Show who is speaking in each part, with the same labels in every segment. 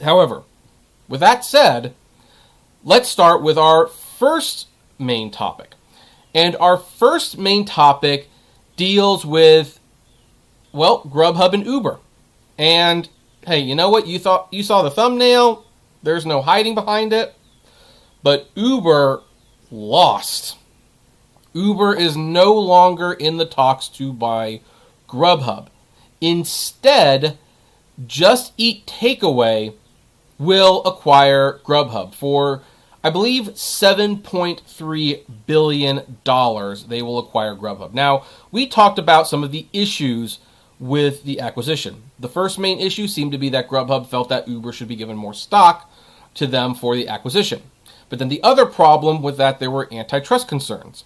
Speaker 1: However, with that said, let's start with our first main topic. And our first main topic deals with, well, GrubHub and Uber. And hey, you know what? You saw the thumbnail. There's no hiding behind it. But Uber lost. Uber is no longer in the talks to buy GrubHub. Instead, Just Eat Takeaway will acquire GrubHub for, I believe, $7.3 billion. They will acquire GrubHub. Now, we talked about some of the issues with the acquisition. The first main issue seemed to be that GrubHub felt that Uber should be given more stock to them for the acquisition. But then the other problem with that, there were antitrust concerns.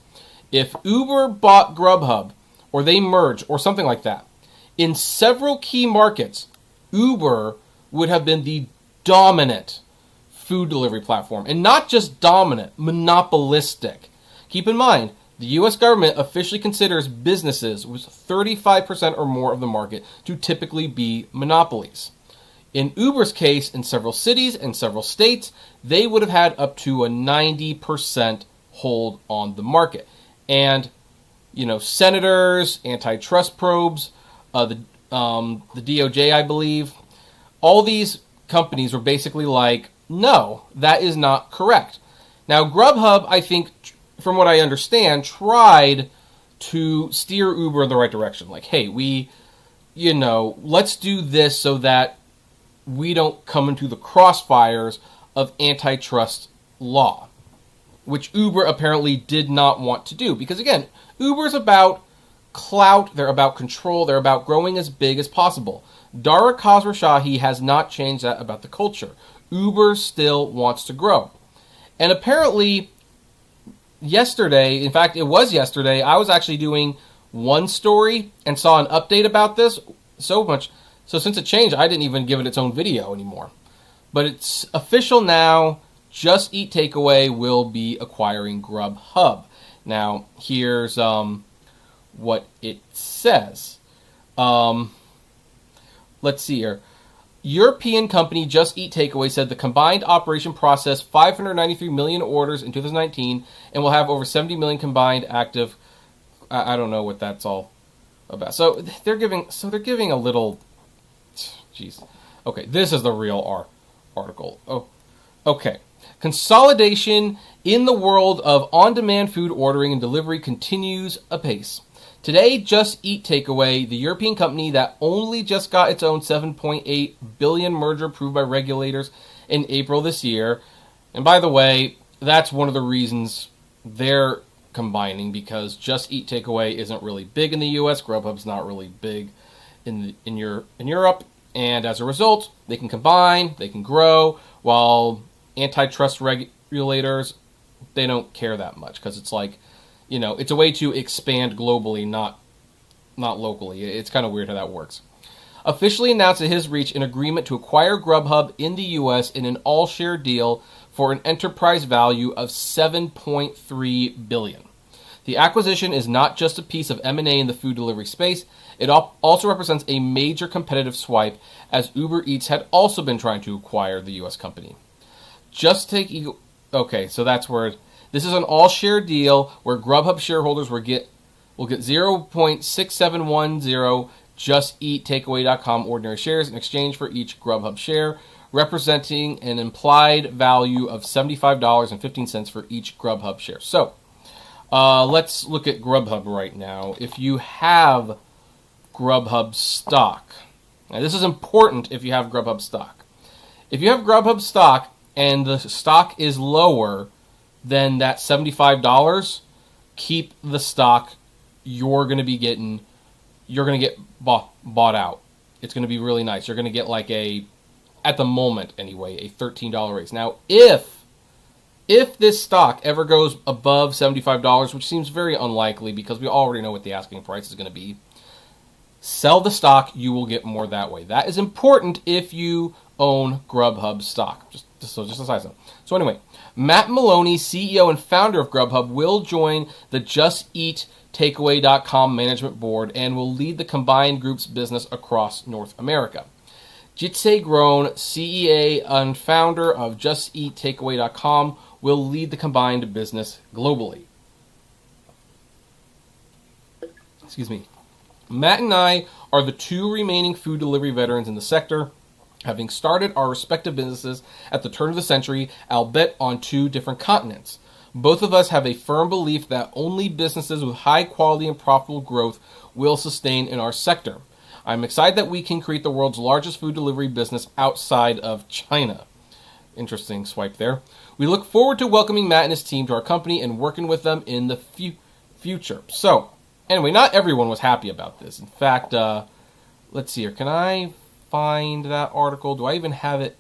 Speaker 1: If Uber bought GrubHub, or they merged, or something like that, in several key markets, Uber would have been the dominant food delivery platform. And not just dominant, monopolistic. Keep in mind, the U.S. government officially considers businesses with 35% or more of the market to typically be monopolies. In Uber's case, in several cities and several states, they would have had up to a 90% hold on the market. And, senators, antitrust probes, the DOJ, I believe, all these companies were basically like, no, that is not correct. Now, GrubHub, I think, from what I understand, tried to steer Uber in the right direction. Like, hey, let's do this so that we don't come into the crossfires of antitrust law, which Uber apparently did not want to do. Because, again, Uber's about clout, they're about control, they're about growing as big as possible. Dara Khosrowshahi has not changed that about the culture. Uber still wants to grow. And apparently, yesterday, in fact, it was yesterday, I was actually doing one story and saw an update about this so since it changed, I didn't even give it its own video anymore. But it's official now, Just Eat Takeaway will be acquiring GrubHub. Now, here's what it says. Let's see here. European company Just Eat Takeaway said the combined operation processed 593 million orders in 2019 and will have over 70 million combined active. I don't know what that's all about. So they're giving a little. Jeez. Okay, this is the real article. Oh, okay. Consolidation in the world of on-demand food ordering and delivery continues apace. Today, Just Eat Takeaway, the European company that only just got its own $7.8 billion merger approved by regulators in April this year. And by the way, that's one of the reasons they're combining, because Just Eat Takeaway isn't really big in the U.S. GrubHub's not really big in Europe. And as a result, they can combine, they can grow, while antitrust regulators, they don't care that much, because it's like, it's a way to expand globally, not locally. It's kind of weird how that works. Officially announced it has reached an agreement to acquire GrubHub in the U.S. in an all-share deal for an enterprise value of $7.3 billion. The acquisition is not just a piece of M&A in the food delivery space. It also represents a major competitive swipe, as Uber Eats had also been trying to acquire the U.S. company. Okay, so that's where this is an all-share deal where GrubHub shareholders will get 0.6710 JustEatTakeaway.com ordinary shares in exchange for each GrubHub share, representing an implied value of $75.15 for each GrubHub share. So, let's look at GrubHub right now. If you have GrubHub stock, now this is important if you have GrubHub stock. If you have GrubHub stock and the stock is lower than that $75, keep the stock. You're going to get bought out. It's going to be really nice. You're going to get like at the moment anyway, a $13 raise. Now, if this stock ever goes above $75, which seems very unlikely because we already know what the asking price is going to be, sell the stock. You will get more that way. That is important if you own GrubHub stock. Just a side note. So anyway, Matt Maloney, CEO and founder of GrubHub, will join the JustEatTakeaway.com management board and will lead the combined group's business across North America. Jitse Grown, CEA and founder of JustEatTakeaway.com, will lead the combined business globally. Excuse me. Matt and I are the two remaining food delivery veterans in the sector, having started our respective businesses at the turn of the century, albeit on two different continents. Both of us have a firm belief that only businesses with high quality and profitable growth will sustain in our sector. I'm excited that we can create the world's largest food delivery business outside of China. Interesting swipe there. We look forward to welcoming Matt and his team to our company and working with them in the future. So, anyway, not everyone was happy about this. In fact, let's see here. Can I find that article? Do I even have it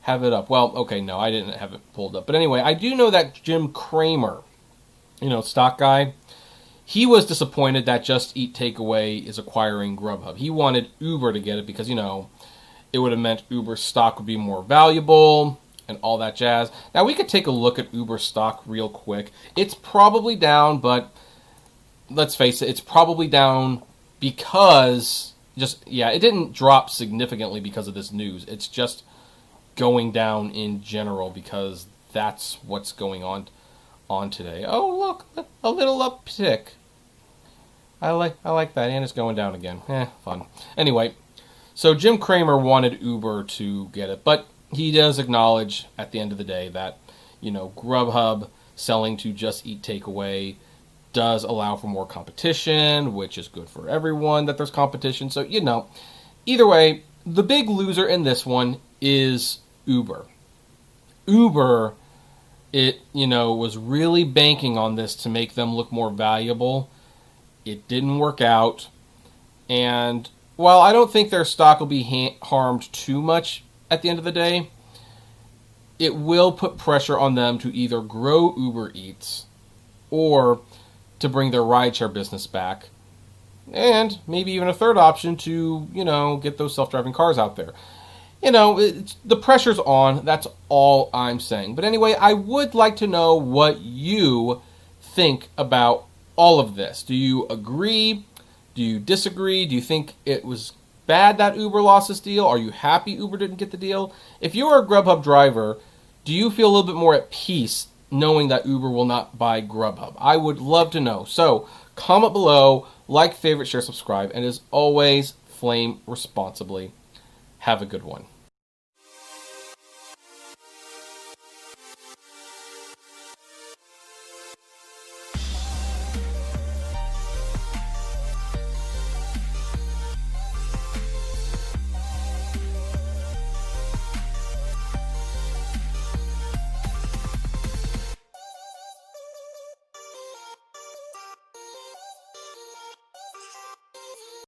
Speaker 1: up? Well, okay, no, I didn't have it pulled up. But anyway, I do know that Jim Cramer, stock guy, he was disappointed that Just Eat Takeaway is acquiring GrubHub. He wanted Uber to get it because, it would have meant Uber's stock would be more valuable and all that jazz. Now, we could take a look at Uber's stock real quick. It's probably down, but let's face it, it's probably down because it didn't drop significantly because of this news. It's just going down in general because that's what's going on today. Oh, look, a little uptick. I like that, and it's going down again. Fun. Anyway, so Jim Cramer wanted Uber to get it, but he does acknowledge at the end of the day that, GrubHub selling to Just Eat Takeaway does allow for more competition, which is good for everyone that there's competition. So, either way, the big loser in this one is Uber. Uber, it, was really banking on this to make them look more valuable. It didn't work out. And while I don't think their stock will be harmed too much at the end of the day, it will put pressure on them to either grow Uber Eats or to bring their rideshare business back. And maybe even a third option to, get those self-driving cars out there. The pressure's on. That's all I'm saying. But anyway, I would like to know what you think about all of this. Do you agree? Do you disagree? Do you think it was bad that Uber lost this deal? Are you happy Uber didn't get the deal? If you're a GrubHub driver, do you feel a little bit more at peace knowing that Uber will not buy GrubHub? I would love to know. So comment below, like, favorite, share, subscribe, and as always, flame responsibly. Have a good one.